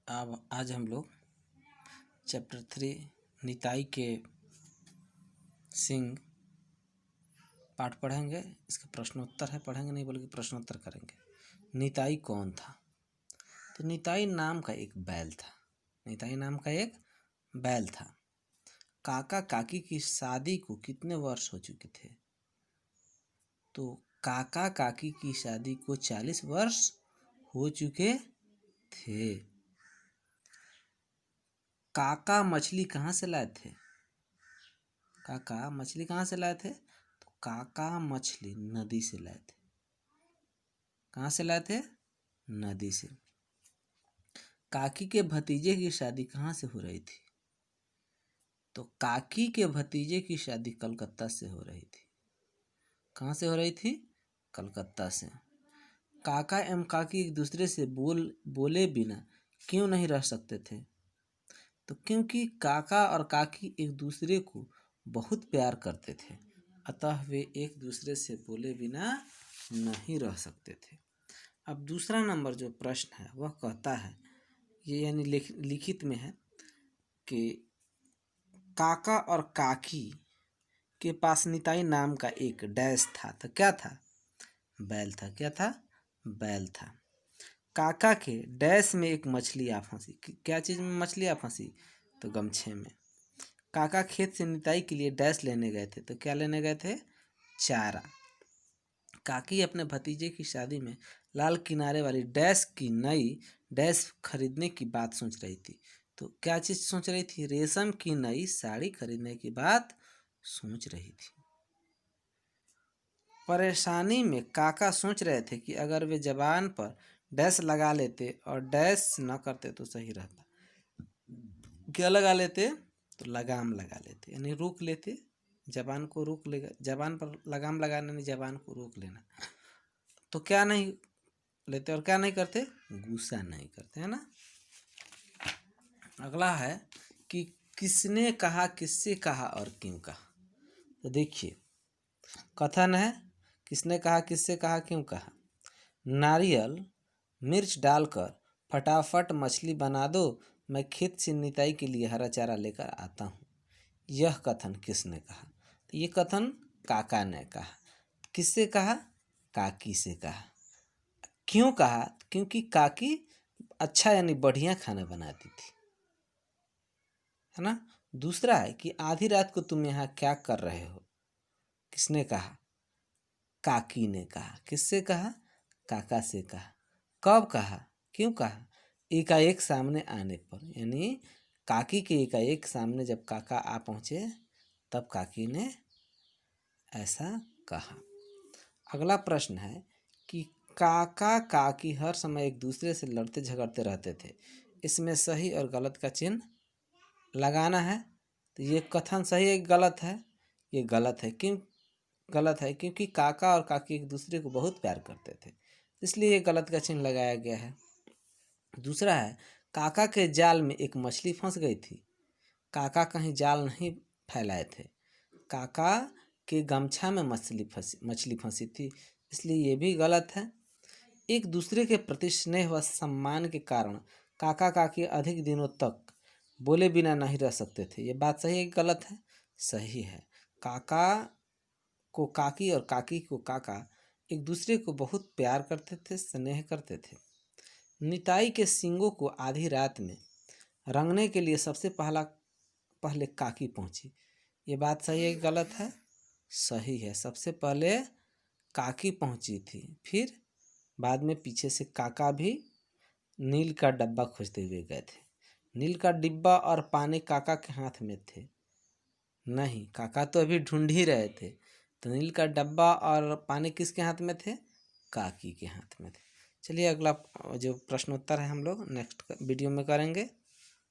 अब आज हम लोग चैप्टर 3 निताई के सिंह पाठ पढ़ेंगे। इसका प्रश्नोत्तर है, पढ़ेंगे नहीं बल्कि प्रश्नोत्तर करेंगे। निताई कौन था? तो निताई नाम का एक बैल था। निताई नाम का एक बैल था। काका काकी की शादी को कितने वर्ष हो चुके थे? तो काका काकी की शादी को 40 वर्ष हो चुके थे। काका मछली कहाँ से लाए थे? काका मछली कहाँ से लाए थे? तो काका मछली नदी से लाए थे। कहाँ से लाए थे? नदी से। काकी के भतीजे की शादी कहाँ से हो रही थी? तो काकी के भतीजे की शादी कलकत्ता से हो रही थी। कहाँ से हो रही थी? कलकत्ता से। काका एवं काकी एक दूसरे से बोले बिना क्यों नहीं रह सकते थे? तो क्योंकि काका और काकी एक दूसरे को बहुत प्यार करते थे, अतः वे एक दूसरे से बोले बिना नहीं रह सकते थे। अब दूसरा नंबर जो प्रश्न है वह कहता है, ये यानी लिखित में है कि काका और काकी के पास निताई नाम का एक डैश था। तो क्या था? बैल था। क्या था? बैल था। काका के डैश में एक मछली आ फंसी। क्या चीज़ में मछली आ फंसी? तो गमछे में। काका खेत से निताई के लिए डैश लेने गए थे। तो क्या लेने गए थे? चारा। काकी अपने भतीजे की शादी में लाल किनारे वाली डैश की नई डैश खरीदने की बात सोच रही थी। तो क्या चीज़ सोच रही थी? रेशम की नई साड़ी खरीदने की बात सोच रही थी। परेशानी में काका सोच रहे थे कि अगर वे जबान पर डैश लगा लेते और डैश न करते तो सही रहता। क्या लगा लेते? तो लगाम लगा लेते, यानी रोक लेते। जबान को रोक लेगा। जबान पर लगाम लगाना नहीं, जबान को रोक लेना। तो क्या नहीं लेते और क्या नहीं करते? गुस्सा नहीं करते, है ना। अगला है कि किसने कहा, किससे कहा और क्यों कहा। तो देखिए, कथन है किसने कहा, किससे कहा, क्यों कहा। नारियल मिर्च डालकर फटाफट मछली बना दो, मैं खेत से निताई के लिए हरा चारा लेकर आता हूँ। यह कथन किसने कहा? तो ये कथन काका ने कहा। किससे कहा? काकी से कहा। क्यों कहा? क्योंकि काकी अच्छा यानी बढ़िया खाना बनाती थी, है ना। दूसरा है कि आधी रात को तुम यहाँ क्या कर रहे हो। किसने कहा? काकी ने कहा। किससे कहा? काका से कहा। कब कहा? क्यों कहा? एकाएक सामने आने पर, यानी काकी के एकाएक सामने जब काका आ पहुँचे तब काकी ने ऐसा कहा। अगला प्रश्न है कि काका काकी हर समय एक दूसरे से लड़ते झगड़ते रहते थे, इसमें सही और गलत का चिन्ह लगाना है। तो ये कथन सही है, गलत है? ये गलत है। क्यों गलत है? क्योंकि काका और काकी एक दूसरे को बहुत प्यार करते थे, इसलिए ये गलत का चिन्ह लगाया गया है। दूसरा है, काका के जाल में एक मछली फंस गई थी। काका कहीं जाल नहीं फैलाए थे, काका के गमछा में मछली फंसी थी, इसलिए ये भी गलत है। एक दूसरे के प्रति स्नेह व सम्मान के कारण काका काकी अधिक दिनों तक बोले बिना नहीं रह सकते थे। ये बात सही है कि गलत है? सही है। काका को काकी और काकी को काका एक दूसरे को बहुत प्यार करते थे, स्नेह करते थे। निताई के सींगों को आधी रात में रंगने के लिए सबसे पहले काकी पहुंची। ये बात सही है कि गलत है? सही है। सबसे पहले काकी पहुंची थी, फिर बाद में पीछे से काका भी नील का डब्बा खोजते हुए गए थे। नील का डिब्बा और पानी काका के हाथ में थे? नहीं, काका तो अभी ढूंढ ही रहे थे। तो नील का डब्बा और पानी किसके हाथ में थे? काकी के हाथ में थे। चलिए, अगला जो प्रश्नोत्तर है हम लोग नेक्स्ट वीडियो में करेंगे।